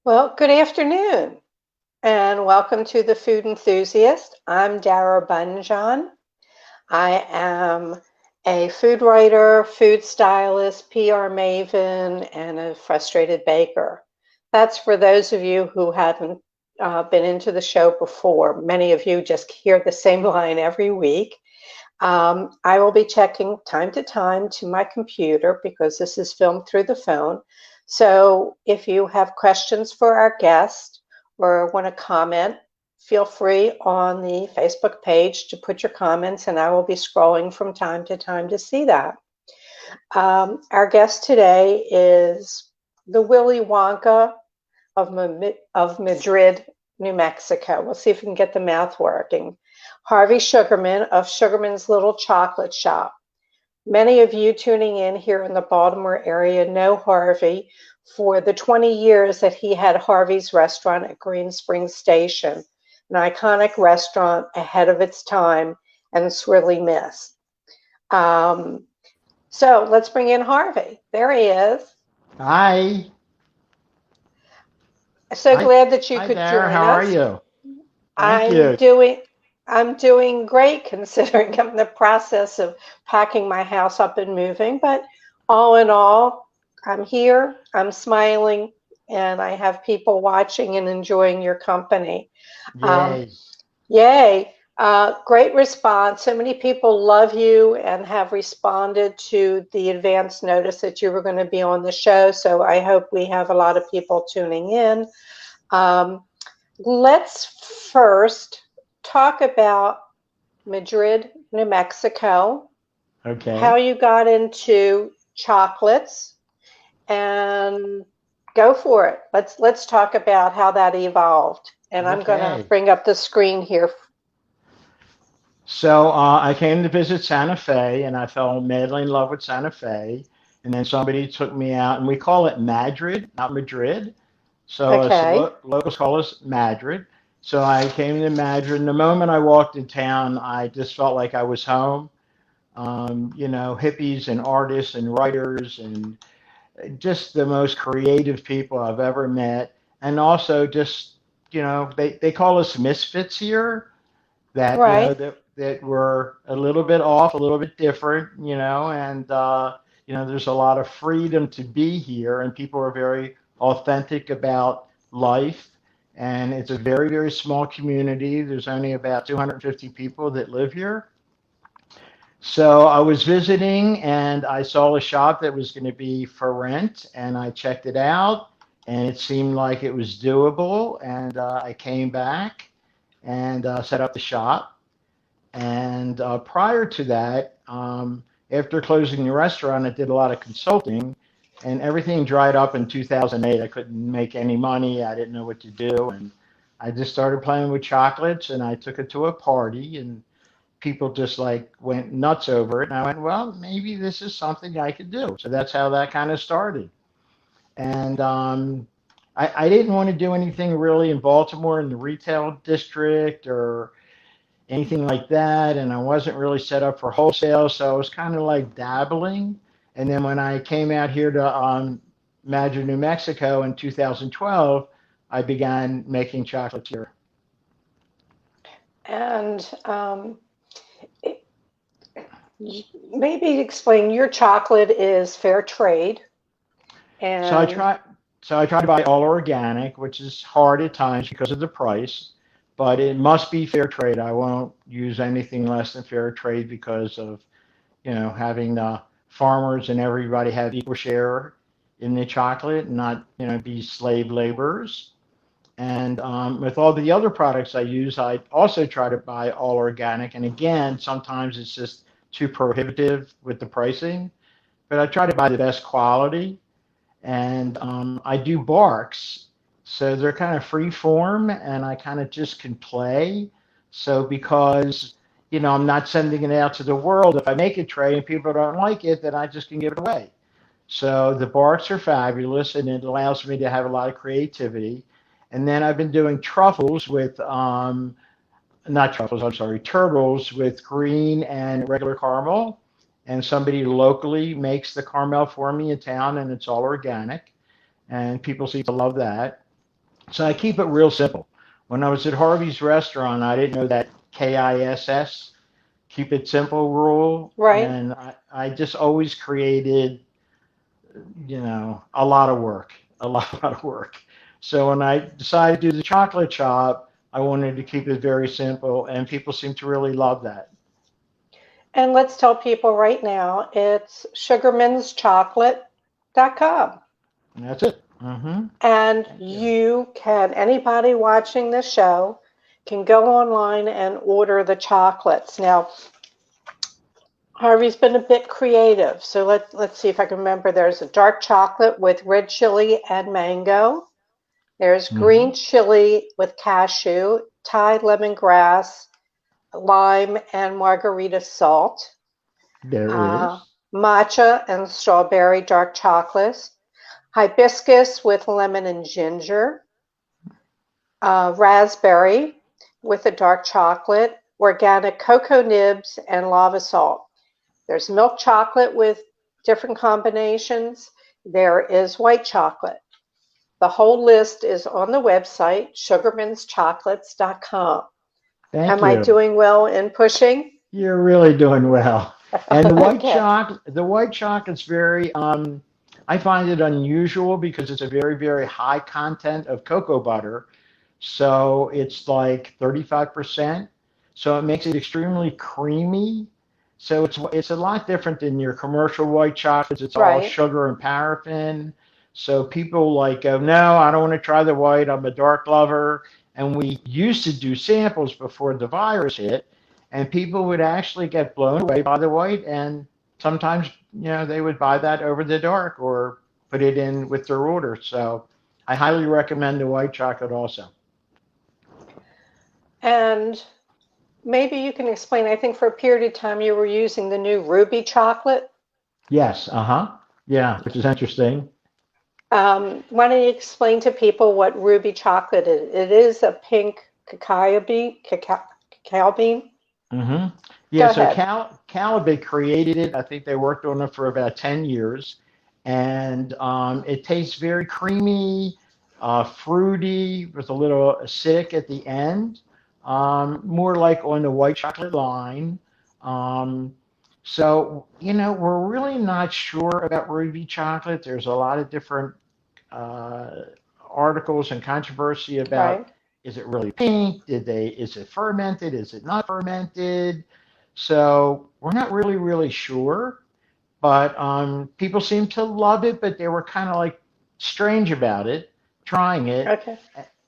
Well, good afternoon and welcome to the Food Enthusiast. I'm Dara Bunjon. I am a food writer, food stylist, PR maven, and a frustrated baker. That's for those of you who haven't been into the show before. Many of you just hear the same line every week. I will be checking time to time to my computer because this is filmed through the phone. So if you have questions for our guest or want to comment, feel free on the Facebook page to put your comments, and I will be scrolling from time to time to see that. Our guest today is the Willy Wonka of Madrid, New Mexico. We'll see if we can get the math working. Harvey Shugarman of Shugarman's Little Chocolate Shop. Many of you tuning in here in the Baltimore area know Harvey for the 20 years that he had Harvey's restaurant at Greenspring Station, an iconic restaurant ahead of its time and sorely missed. So let's bring in Harvey. There he is. Hi. So Hi. glad that you Hi could there. join How are us. you? Thank I'm you. doing I'm doing great considering I'm in the process of packing my house up and moving, but all in all, I'm here, I'm smiling, and I have people watching and enjoying your company. Um, Yay. Yay. Great response. So many people love you and have responded to the advance notice that you were going to be on the show. So I hope we have a lot of people tuning in. Um, let's first talk about Madrid, New Mexico, how Okay. you got into chocolates, and go for it. Let's talk about how that evolved. And I'm going to Okay. bring up the screen here. So I came to visit Santa Fe and I fell madly in love with Santa Fe. And then somebody took me out, and we call it Madrid, not Madrid. So Okay. locals call us Madrid. So I came to Madrid, and the moment I walked in town, I just felt like I was home. Hippies and artists and writers and just the most creative people I've ever met. And also just, they call us misfits here that, Right. that were a little bit off, a little bit different, and, there's a lot of freedom to be here and people are very authentic about life. And it's a very, very small community. There's only about 250 people that live here. So I was visiting and I saw a shop that was going to be for rent and I checked it out and it seemed like it was doable. And I came back and set up the shop. And prior to that, after closing the restaurant, I did a lot of consulting and everything dried up in 2008. I couldn't make any money. I didn't know what to do. And I just started playing with chocolates and I took it to a party and people just like went nuts over it. And I went, well, maybe this is something I could do. So that's how that kind of started. And I didn't want to do anything really in Baltimore in the retail district or anything like that. And I wasn't really set up for wholesale. So I was kind of like dabbling. And then when I came out here to Madrid, New Mexico in 2012, I began making chocolates here. And it- maybe explain your chocolate is fair trade. So I And try so I try to buy all organic, which is hard at times because of the price, but it must be fair trade. I won't use anything less than fair trade because of, having the farmers and everybody have equal share in the chocolate and not, be slave laborers. And with all the other products I use, I also try to buy all organic. And again, sometimes it's just too prohibitive with the pricing, but I try to buy the best quality and I do barks. So they're kind of free form and I kind of just can play. So because, I'm not sending it out to the world, if I make a tray and people don't like it, then I just can give it away. So the barks are fabulous and it allows me to have a lot of creativity. And then I've been doing truffles with, not truffles, I'm sorry, turtles with green and regular caramel. And somebody locally makes the caramel for me in town and it's all organic and people seem to love that. So I keep it real simple. When I was at Harvey's restaurant, I didn't know that KISS, keep it simple rule. Right. And I just always created, a lot of work, a lot of work. So when I decided to do the chocolate shop, I wanted to keep it very simple, and people seem to really love that. And let's tell people right now it's sugarmanschocolate.com. And that's it. Mm-hmm. And Thank you. anybody watching this show can go online and order the chocolates. Now, Harvey's been a bit creative, so let's see if I can remember. There's a dark chocolate with red chili and mango. There's Mm-hmm. green chili with cashew, Thai lemongrass, lime, and margarita salt. There Uh, is. Matcha and strawberry dark chocolate. Hibiscus with lemon and ginger. Raspberry with a dark chocolate. Organic cocoa nibs and lava salt. There's milk chocolate with different combinations. There is white chocolate. The whole list is on the website, sugarmanschocolates.com. Thank Am I you. doing well in pushing? You're really doing well. And Okay. the white chocolate's very, I find it unusual because it's a very, very high content of cocoa butter. So it's like 35%. So it makes it extremely creamy. So it's a lot different than your commercial white chocolates. It's all Right. sugar and paraffin. So people like go, no, I don't want to try the white. I'm a dark lover. And we used to do samples before the virus hit, and people would actually get blown away by the white. And sometimes, they would buy that over the dark or put it in with their order. So I highly recommend the white chocolate also. And maybe you can explain. I think for a period of time you were using the new ruby chocolate. Yes, uh-huh. Yeah, which is interesting. Why don't you explain to people what ruby chocolate is? It is a pink cacao bean. Hmm. Go Yeah, so ahead. Calibate created it. I think they worked on it for about 10 years. And it tastes very creamy, fruity, with a little acidic at the end, more like on the white chocolate line. Um, so, we're really not sure about ruby chocolate. There's a lot of different uh, articles and controversy about, Right. is it really pink? Is it fermented? Is it not fermented? So we're not really, really sure. But people seem to love it, but they were kind of like strange about it, trying it. Okay.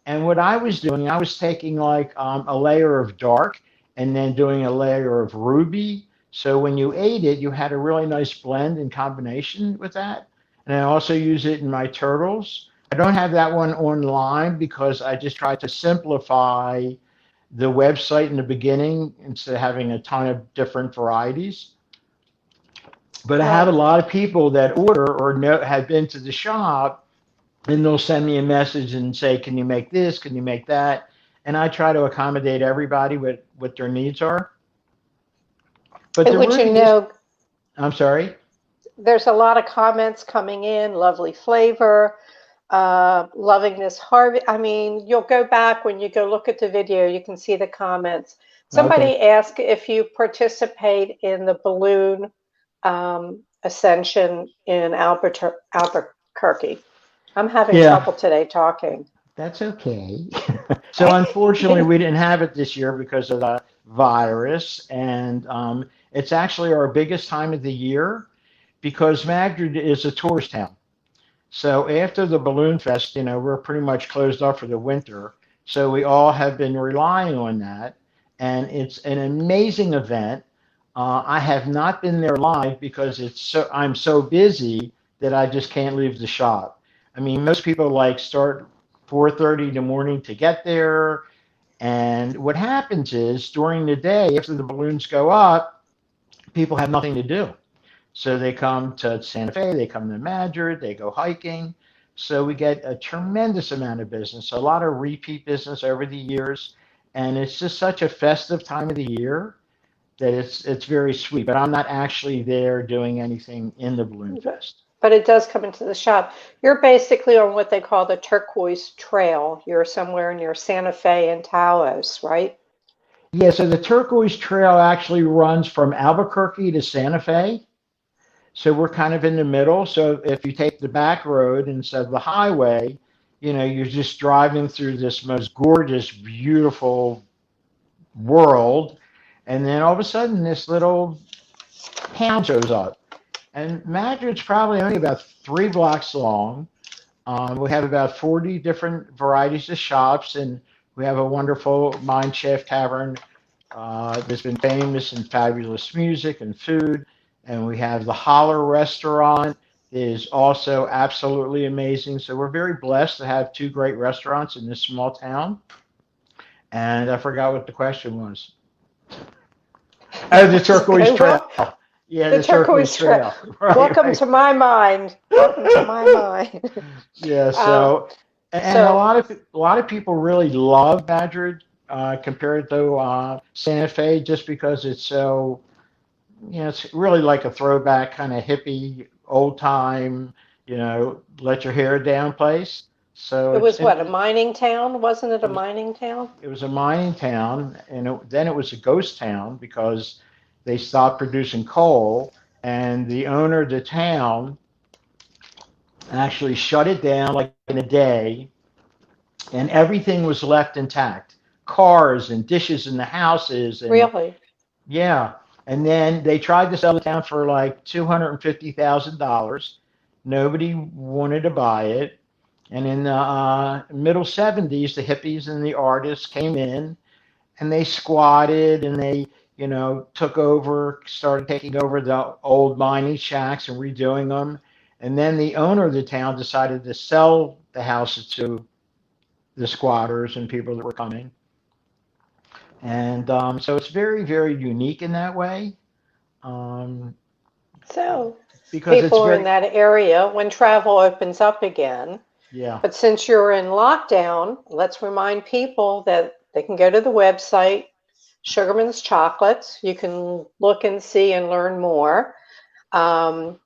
And what I was doing, I was taking like a layer of dark and then doing a layer of ruby. So when you ate it, you had a really nice blend in combination with that. And I also use it in my turtles. I don't have that one online because I just tried to simplify the website in the beginning instead of having a ton of different varieties. But I have a Right. lot of people that order or know, have been to the shop, and they'll send me a message and say, "Can you make this? Can you make that?" And I try to accommodate everybody with what their needs are. But And the would you Ruby is, know I'm sorry. there's a lot of comments coming in, lovely flavor, loving this Harvey. I mean, you'll go back when you go look at the video, you can see the comments. Okay. Somebody asked if you participate in the balloon ascension in Albuquerque. I'm having Yeah, trouble today talking. that's okay. So unfortunately, we didn't have it this year because of the virus, and it's actually our biggest time of the year because Madrid is a tourist town. So after the Balloon Fest, we're pretty much closed off for the winter. So we all have been relying on that. And it's an amazing event. I have not been there live because I'm so busy that I just can't leave the shop. I mean, most people like start 4:30 in the morning to get there. And what happens is during the day, after the balloons go up, people have nothing to do. So they come to Santa Fe, they come to Madrid, they go hiking. So we get a tremendous amount of business, a lot of repeat business over the years. And it's just such a festive time of the year that it's very sweet. But I'm not actually there doing anything in the Balloon Fest. But it does come into the shop. You're basically on what they call the Turquoise Trail. You're somewhere near Santa Fe and Taos, right? Yeah, so the Turquoise Trail actually runs from Albuquerque to Santa Fe. So we're kind of in the middle. So if you take the back road instead of the highway, you're just driving through this most gorgeous, beautiful world. And then all of a sudden, this little town shows up. And Madrid's probably only about 3 blocks long. We have about 40 different varieties of shops, and we have a wonderful Mine Chef Tavern that's been famous in fabulous music and food. And we have the Holler restaurant is also absolutely amazing. So we're very blessed to have two great restaurants in this small town. And I forgot what the question was. Oh, the Turquoise Trail. Yeah, The the Turquoise Turquoise Trail. Trail. Right, Welcome right. to my mind. Welcome to my mind. Yeah, Um, and so a lot of people really love Madrid compared to Santa Fe just because it's so, it's really like a throwback kind of hippie, old time, let your hair down place. So it it's was and what, a mining town? Wasn't it it a was mining town? it was a mining town, and then it was a ghost town because they stopped producing coal, and the owner of the town actually shut it down like in a day, and everything was left intact. Cars and dishes in the houses, and Really? yeah. And then they tried to sell the town for like $250,000. Nobody wanted to buy it. And in the middle 70s, the hippies and the artists came in and they squatted and they, took over, started taking over the old mining shacks and redoing them. And then the owner of the town decided to sell the houses to the squatters and people that were coming. And so it's very, very unique in that way um, So because it's people in very, that area when travel opens up again. yeah, But since you're in lockdown, let's remind people that they can go to the website, Sugarman's Chocolates. You can look and see and learn more. Um,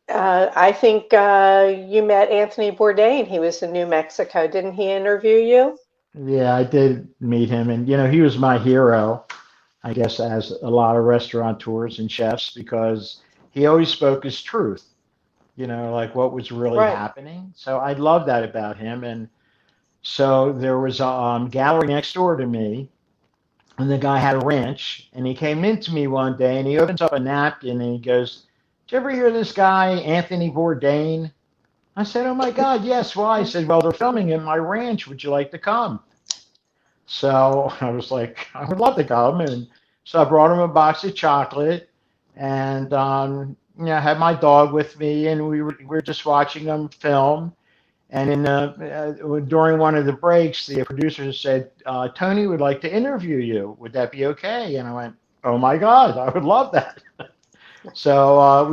I think you met Anthony Bourdain. He was in New Mexico. Didn't he interview you? yeah, I did meet him. And, he was my hero, I guess, as a lot of restaurateurs and chefs because he always spoke his truth, like what was really Right. happening. So I love that about him. And so there was a gallery next door to me, and the guy had a ranch, and he came into me one day, and he opens up a napkin, and he goes, "Did you ever hear this guy, Anthony Bourdain?" I said, "Oh my God, yes. Why?" He said, "Well, they're filming in my ranch. Would you like to come?" So I was like, "I would love to come." And so I brought him a box of chocolate, and I had my dog with me, and we were just watching them film. And during one of the breaks, the producer said, "Tony would like to interview you. Would that be okay?" And I went, "Oh my God, I would love that." So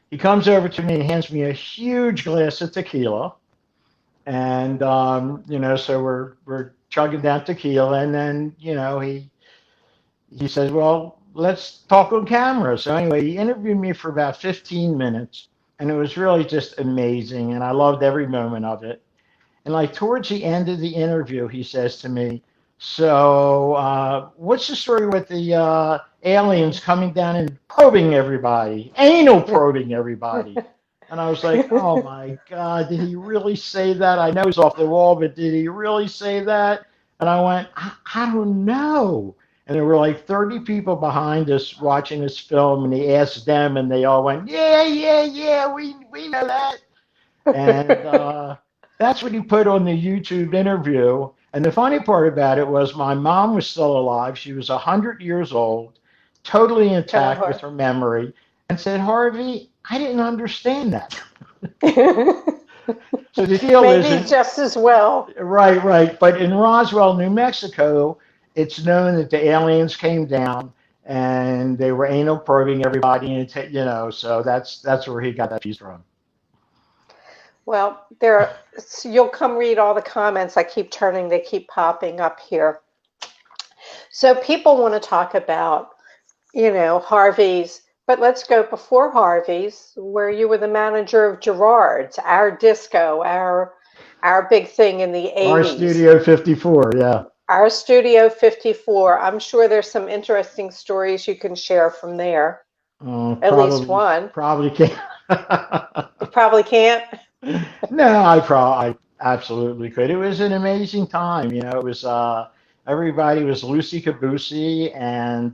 he comes over to me and hands me a huge glass of tequila, and so we're chugging down tequila, and then he says, "Well, let's talk on camera." So anyway, he interviewed me for about 15 minutes, and it was really just amazing, and I loved every moment of it. And like towards the end of the interview, he says to me, "So, what's the story with the aliens coming down and probing everybody, anal probing everybody?" And I was like, "Oh my God, did he really say that? I know he's off the wall, but did he really say that?" And I went, I don't know. And there were like 30 people behind us watching this film, and he asked them, and they all went, "Yeah, yeah, yeah, we know that." And that's what he put on the YouTube interview. And the funny part about it was my mom was still alive. She was 100 years old, totally intact with Oh, her memory, and said, "Harvey, I didn't understand that." So the deal maybe isn't just as well. right, right. But in Roswell, New Mexico, it's known that the aliens came down and they were anal probing everybody, and so that's where he got that piece from. Well, you'll come read all the comments. I keep turning, they keep popping up here. So people want to talk about. Harvey's. But let's go before Harvey's, where you were the manager of Gerard's, our disco, our big thing in the Our 80s. Studio 54, yeah. Our Studio 54. I'm sure there's some interesting stories you can share from there. At least Probably, one. probably can't. You probably can't. No, I absolutely could. It was an amazing time. It was everybody was loosey caboosey and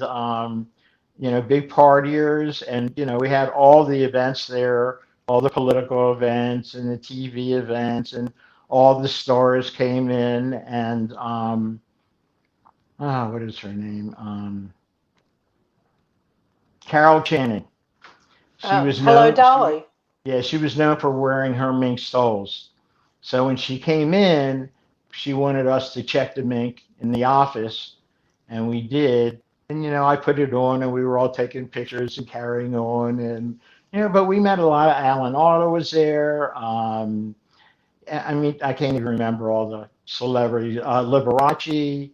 big partiers, and we had all the events there, all the political events and the TV events, and all the stars came in, and what is her name? Carol Channing. She Oh, was hello, known. Dolly. Yeah, she was known for wearing her mink stoles. So when she came in, she wanted us to check the mink in the office, and we did. And I put it on, and we were all taking pictures and carrying on, and but we met a lot of Alan Alda was there. I mean, I can't even remember all the celebrities. Liberace,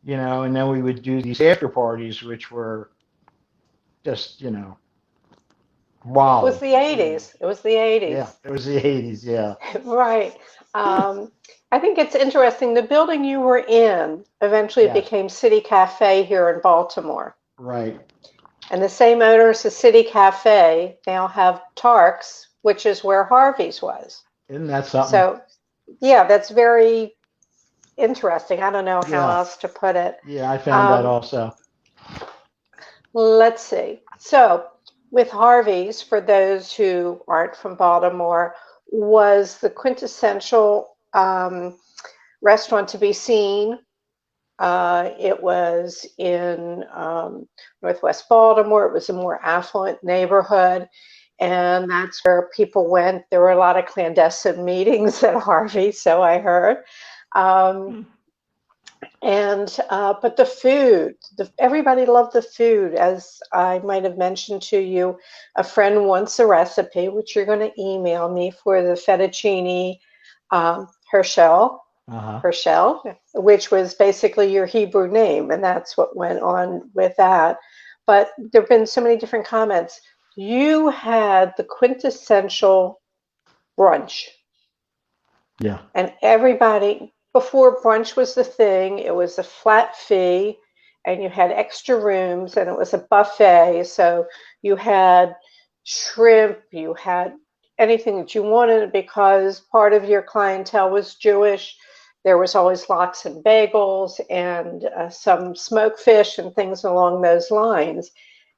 and then we would do these after parties, which were just It was wow. the 80s. It was the Yeah, 80s. it was the 80s. Yeah, Right. Um, I think it's interesting. The building you were in eventually yes, became City Cafe here in Baltimore. right. And the same owners of City Cafe now have Tarks, which is where Harvey's was. Isn't that something? So, yeah, that's very interesting. I don't know how Yeah, else to put it. yeah, I found that Um, also. let's see. So, with Harvey's, for those who aren't from Baltimore, was the quintessential restaurant to be seen. It was in Northwest Baltimore. It was a more affluent neighborhood, and that's where people went. There were a lot of clandestine meetings at Harvey, so I heard. Um, and but the food, everybody loved the food. As I might have mentioned to you, a friend wants a recipe, which you're going to email me for the fettuccine Herschel, Uh-huh. Herschel, which was basically your Hebrew name, and that's what went on with that. But there have been so many different comments. You had the quintessential brunch, Yeah. and everybody, before brunch was the thing, it was a flat fee, and you had extra rooms, and it was a buffet. So you had shrimp, you had anything that you wanted because part of your clientele was Jewish. There was always lox and bagels and some smoked fish and things along those lines.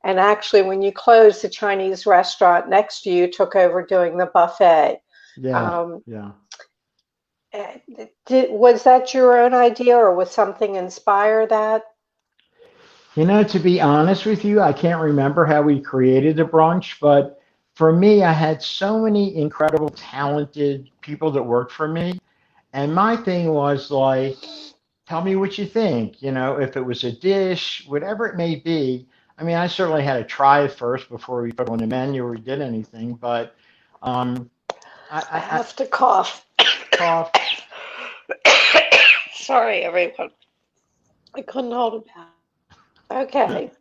And actually, when you closed, the Chinese restaurant next to you took over doing the buffet. Yeah. Um, Yeah. was that your own idea or was something inspire that? To be honest with you, I can't remember how we created the brunch, but for me, I had so many incredible, talented people that worked for me. And my thing was like, tell me what you think. If it was a dish, whatever it may be. I mean, I certainly had to try it first before we put on the menu or we did anything, but um, I I have to cough. cough. Sorry, everyone. I couldn't hold it back. Okay.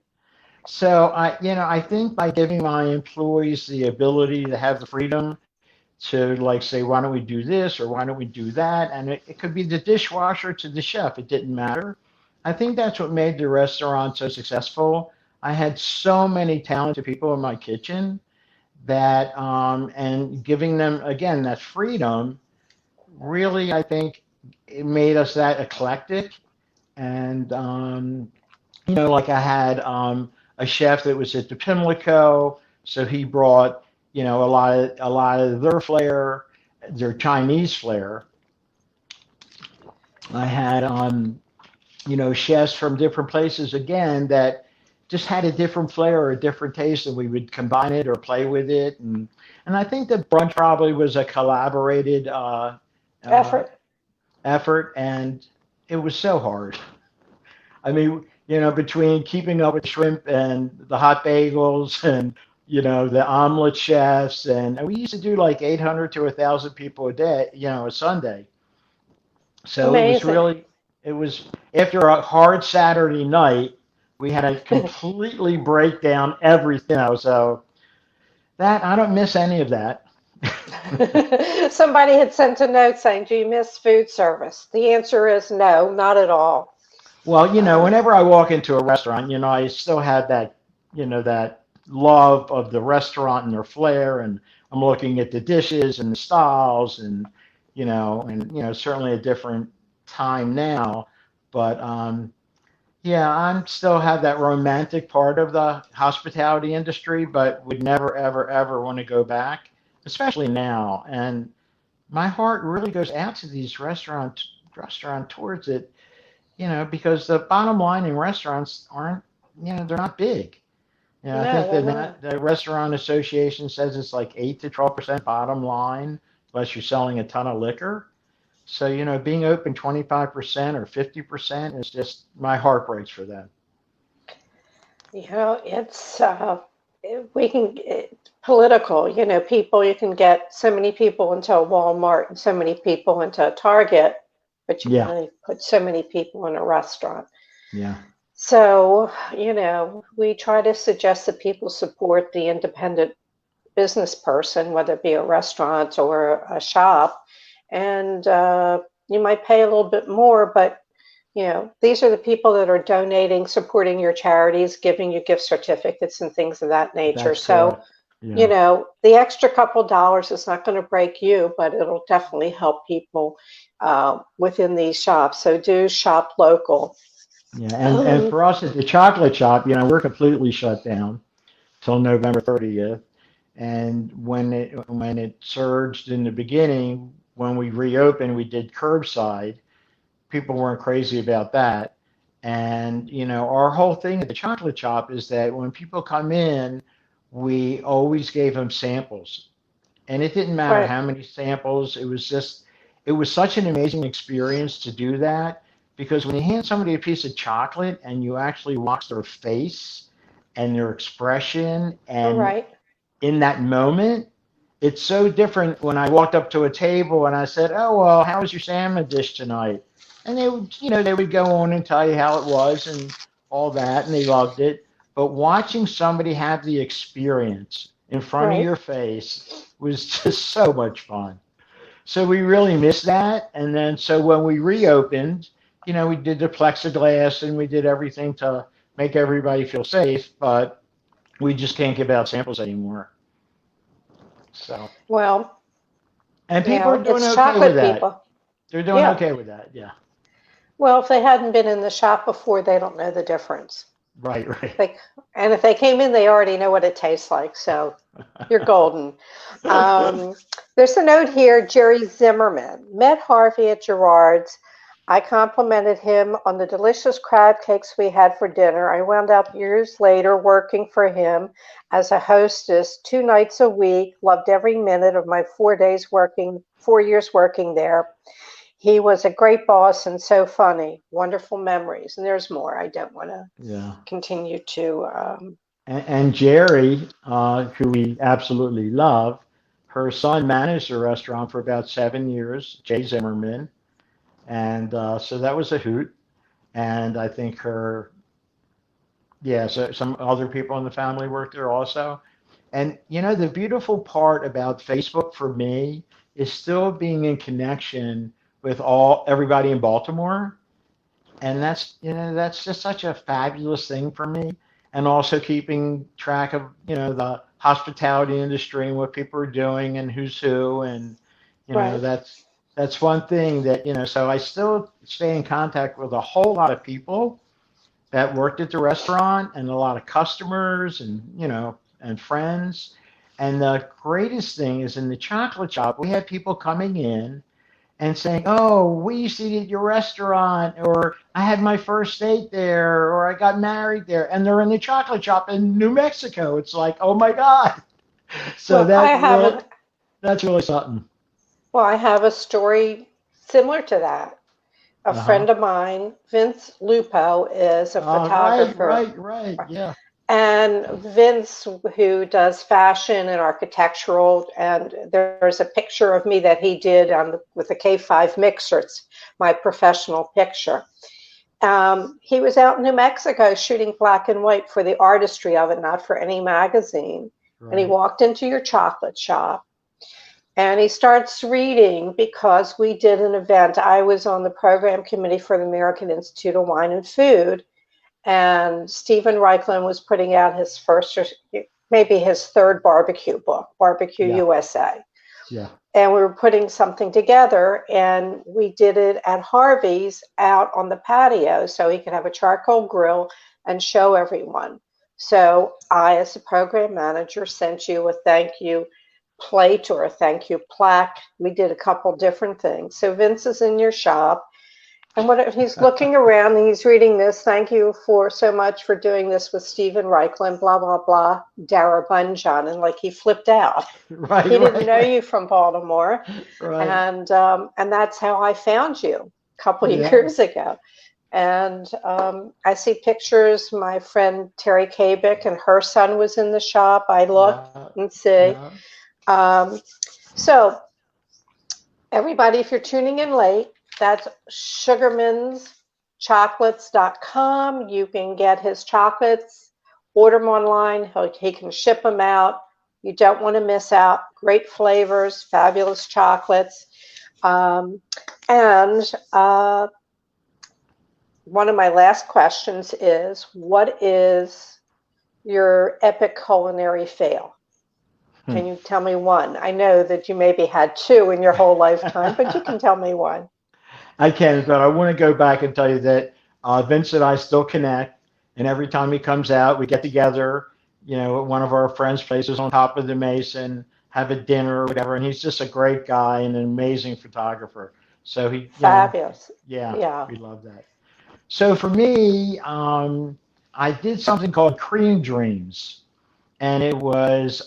So I think by giving my employees the ability to have the freedom to like say, why don't we do this or why don't we do that? And it could be the dishwasher to the chef. It didn't matter. I think that's what made the restaurant so successful. I had so many talented people in my kitchen that, and giving them again that freedom, really, I think it made us that eclectic. And like I had a chef that was at the Pimlico, so he brought a lot of their flair, their Chinese flair. I had chefs from different places again that just had a different flair or a different taste, and we would combine it or play with it, and I think that brunch probably was a collaborated uh, Effort. effort, and it was so hard. I mean, between keeping up with shrimp and the hot bagels and the omelet chefs, and we used to do like 800 to 1,000 people a day, a Sunday. So Amazing. it was after a hard Saturday night. We had to completely break down everything. So that I don't miss any of that. Somebody had sent a note saying, "Do you miss food service?" The answer is no, not at all. Well, Um, whenever I walk into a restaurant, I still have that, that love of the restaurant and their flair, and I'm looking at the dishes and the styles, and certainly a different time now, but yeah, I'm still have that romantic part of the hospitality industry, but would never, ever, ever want to go back, especially now. And my heart really goes out to these restaurateurs that because the bottom line in restaurants aren't, they're not big. I no, think they're not. the Restaurant Association says it's like 8 to 12% bottom line, unless you're selling a ton of liquor. So, being open 25% or 50% is just my heart breaks for that. It's we can political. People, you can get so many people into a Walmart and so many people into a Target, but you can Yeah, only put so many people in a restaurant. yeah, So, we try to suggest that people support the independent business person, whether it be a restaurant or a shop, and you might pay a little bit more, but these are the people that are donating, supporting your charities, giving you gift certificates and things of that nature. that's So, correct. Yeah. the extra couple dollars is not going to break you, but it'll definitely help people within these shops. So do shop local. Yeah, and Um, for us at the chocolate shop, we're completely shut down till November 30th. And when it surged in the beginning, when we reopened, we did curbside. People weren't crazy about that. And our whole thing at the chocolate shop is that when people come in, we always gave them samples, and it didn't matter right, how many samples. It was such an amazing experience to do that, because when you hand somebody a piece of chocolate and you actually watch their face and their expression, and right, in that moment, it's so different. When I walked up to a table and I said, "Oh, well, how was your salmon dish tonight?" And they would go on and tell you how it was and all that, and they loved it. But watching somebody have the experience in front of right. your face was just so much fun. So we really missed that. And then so when we reopened, we did the plexiglass and we did everything to make everybody feel safe, but we just can't give out samples anymore. So, Well, and people are doing it's okay with chocolate that. people. They're doing Yeah. okay with that. Yeah. Well, if they hadn't been in the shop before, they don't know the difference. Right, right. They, and if they came in, they already know what it tastes like. So you're golden. Um, there's a note here. Jerry Zimmerman met Harvey at Gerard's. I complimented him on the delicious crab cakes we had for dinner. I wound up years later working for him as a hostess 2 nights a week. Loved every minute of my 4 years working there. He was a great boss and so funny. Wonderful memories. And there's more. I don't want to Yeah. continue to. And Jerry, who we absolutely love, her son managed the restaurant for about 7 years, Jay Zimmerman. And so that was a hoot. And I think yeah, so some other people in the family worked there also. And the beautiful part about Facebook for me is still being in connection with everybody in Baltimore, and that's just such a fabulous thing for me. And also keeping track of the hospitality industry and what people are doing and who's who, and Right. that's one thing that so I still stay in contact with a whole lot of people that worked at the restaurant, and a lot of customers, and and friends. And the greatest thing is in the chocolate shop, we had people coming in and saying, "Oh, we used to eat at your restaurant," or "I had my first date there," or "I got married there," and they're in the chocolate shop in New Mexico. It's like, oh my God! So Well, that's really something. I have a story similar to that. A Uh huh. friend of mine, Vince Lupo, is a Right, photographer. right, right. Yeah. And Vince, who does fashion and architectural, and there's a picture of me that he did with the K5 mixer. It's my professional picture. He was out in New Mexico shooting black and white for the artistry of it, not for any magazine. And he Right. walked into your chocolate shop and he starts reading because we did an event. I was on the program committee for the American Institute of Wine and Food, and Stephen Reichlin was putting out his first, or maybe his third barbecue book, Barbecue Yeah. USA. Yeah. And we were putting something together, and we did it at Harvey's out on the patio so he could have a charcoal grill and show everyone. So I, as a program manager, sent you a thank you plate or a thank you plaque. We did a couple different things. So Vince is in your shop, and what he's looking around and he's reading this. Thank you for so much for doing this with Stephen Reichlin, blah, blah, blah, Dara Bunjon. And like he flipped out. Right. He didn't Right. know Right. you from Baltimore. Right. And that's how I found you a couple of Yeah. years ago. And I see pictures. My friend Terry Kabik and her son was in the shop. I look Yeah. and see. Yeah. So everybody, if you're tuning in late, that's sugarmanschocolates.com. You can get his chocolates, order them online. He can ship them out. You don't want to miss out. Great flavors, fabulous chocolates. And one of my last questions is, what is your epic culinary fail? Can you tell me one? I know that you maybe had two in your whole lifetime, but you can tell me one. I can, but I want to go back and tell you that Vince and I still connect, and every time he comes out, we get together, at one of our friends' places on top of the Mason, have a dinner or whatever, and he's just a great guy and an amazing photographer. So Fabulous. yeah, Yeah. we love that. So for me, I did something called Cream Dreams, and it was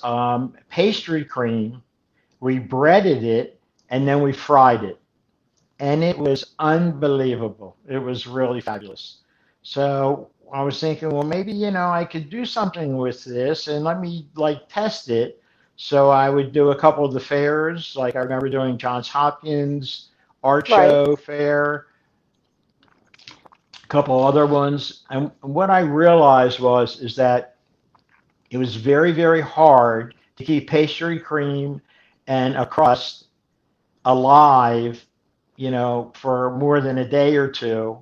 pastry cream. We breaded it, and then we fried it, and it was unbelievable. It was really fabulous. So I was thinking, well, maybe I could do something with this, and let me like test it. So I would do a couple of the fairs, like I remember doing Johns Hopkins Art Right. Show fair, a couple other ones, and what I realized is that it was very, very hard to keep pastry cream and a crust alive, for more than a day or two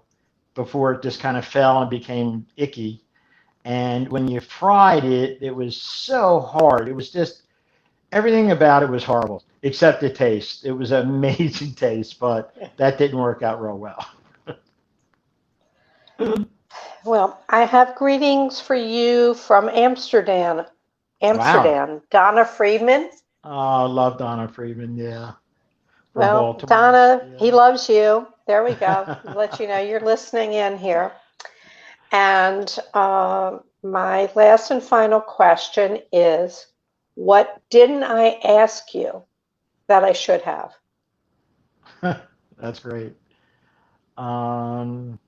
before it just kind of fell and became icky. And when you fried it, it was so hard. It was just everything about it was horrible except the taste. It was an amazing taste, but that didn't work out real well. Well, I have greetings for you from Amsterdam. Wow. Amsterdam. Donna Friedman. Oh, I love Donna Friedman. Yeah. From Well, Baltimore. Donna, he Yeah. loves you. There we go. Let you know you're listening in here. And my last and final question is, what didn't I ask you that I should have? That's great. Um,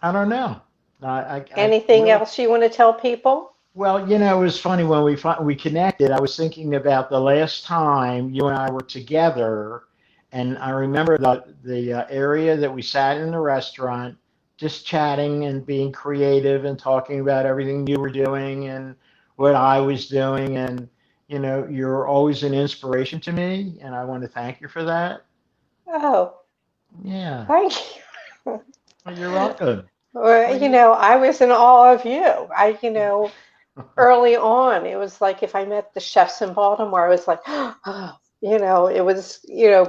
I don't know. I Anything really. else you want to tell people? Well, it was funny when we connected. I was thinking about the last time you and I were together, and I remember the area that we sat in the restaurant, just chatting and being creative and talking about everything you were doing and what I was doing, and you're always an inspiration to me, and I want to thank you for that. Oh, Yeah, thank you. well, you're welcome. Well, Well, you. I was in awe of you. Early on, it was like if I met the chefs in Baltimore, I was like, oh, it was,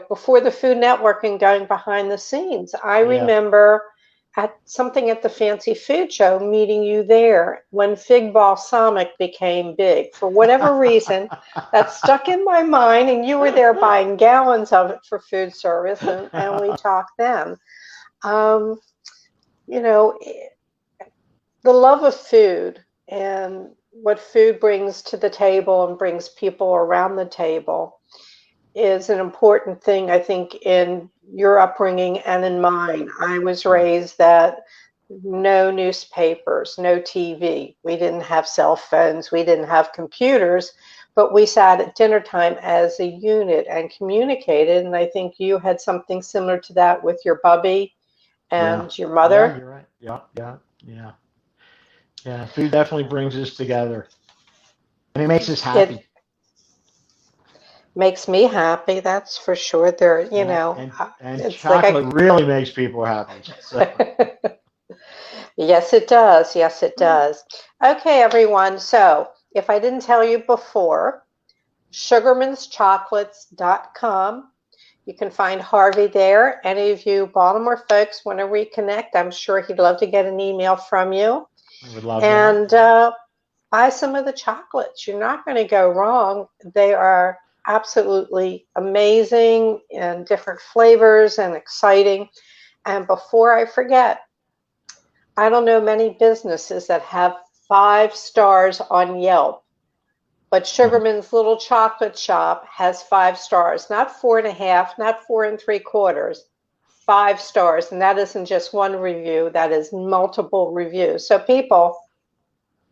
before the Food Network and going behind the scenes. I Yeah. remember at something at the Fancy Food Show meeting you there when fig balsamic became big. For whatever reason, that stuck in my mind, and you were there buying gallons of it for food service, and we talked then. Um, you know, the love of food and what food brings to the table and brings people around the table is an important thing, I think, in your upbringing and in mine. I was Yeah. raised that no newspapers, no TV. We didn't have cell phones, we didn't have computers, but we sat at dinner time as a unit and communicated. And I think you had something similar to that with your bubby Yeah. and your Yeah, mother. you're right. Yeah, yeah, yeah. Yeah. Food definitely brings us together. And it makes us It happy. makes me happy, that's for sure. There, And it's like chocolate really makes people happy. So yes, it does. Yes, it does. Okay, everyone. So if I didn't tell you before, sugarmanschocolates.com. You can find Harvey there. Any of you Baltimore folks want to reconnect, I'm sure he'd love to get an email from you. I would love that. And buy some of the chocolates. You're not going to go wrong. They are absolutely amazing and different flavors and exciting. And before I forget, I don't know many businesses that have 5 stars on Yelp, but Sugarman's Little Chocolate Shop has 5 stars, not 4.5, not 4 3/4, 5 stars. And that isn't just one review, that is multiple reviews. So people,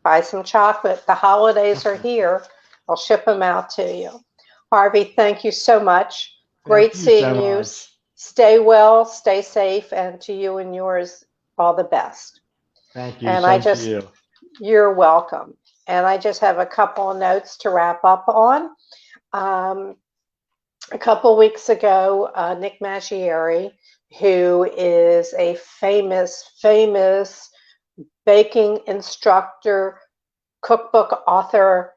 buy some chocolate. The holidays are here. I'll ship them out to you. Harvey, thank you so much. Great Thank you so seeing you. much. Stay well, stay safe, and to you and yours, all the best. Thank you. And Same to you. you're welcome. And I just have a couple of notes to wrap up on. A couple weeks ago, Nick Maggieri, who is a famous baking instructor, cookbook author,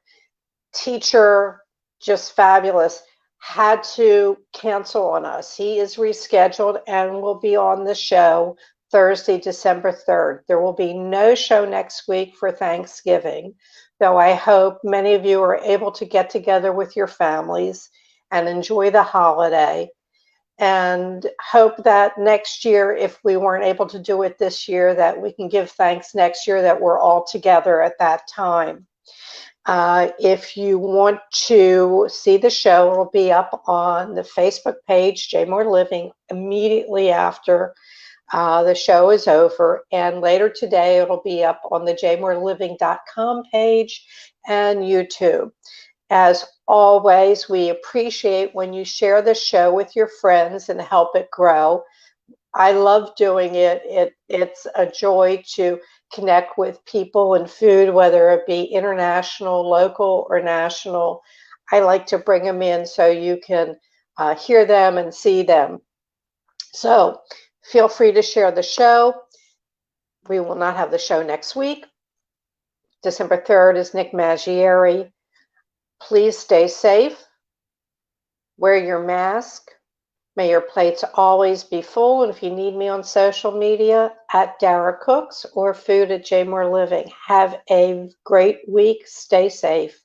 teacher, just fabulous, had to cancel on us. He is rescheduled and will be on the show Thursday, December 3rd. There will be no show next week for Thanksgiving, though I hope many of you are able to get together with your families and enjoy the holiday. And hope that next year, if we weren't able to do it this year, that we can give thanks next year that we're all together at that time. If you want to see the show, it'll be up on the Facebook page, J More Living, immediately after the show is over. And later today, it'll be up on the jmoreliving.com page and YouTube. As always, we appreciate when you share the show with your friends and help it grow. I love doing it. It's a joy to connect with people in food, whether it be international, local, or national. I like to bring them in so you can hear them and see them. So feel free to share the show. We will not have the show next week. December 3rd is Nick Maggieri. Please stay safe. Wear your mask. May your plates always be full. And if you need me on social media, at Dara Cooks or food at J More Living. Have a great week. Stay safe.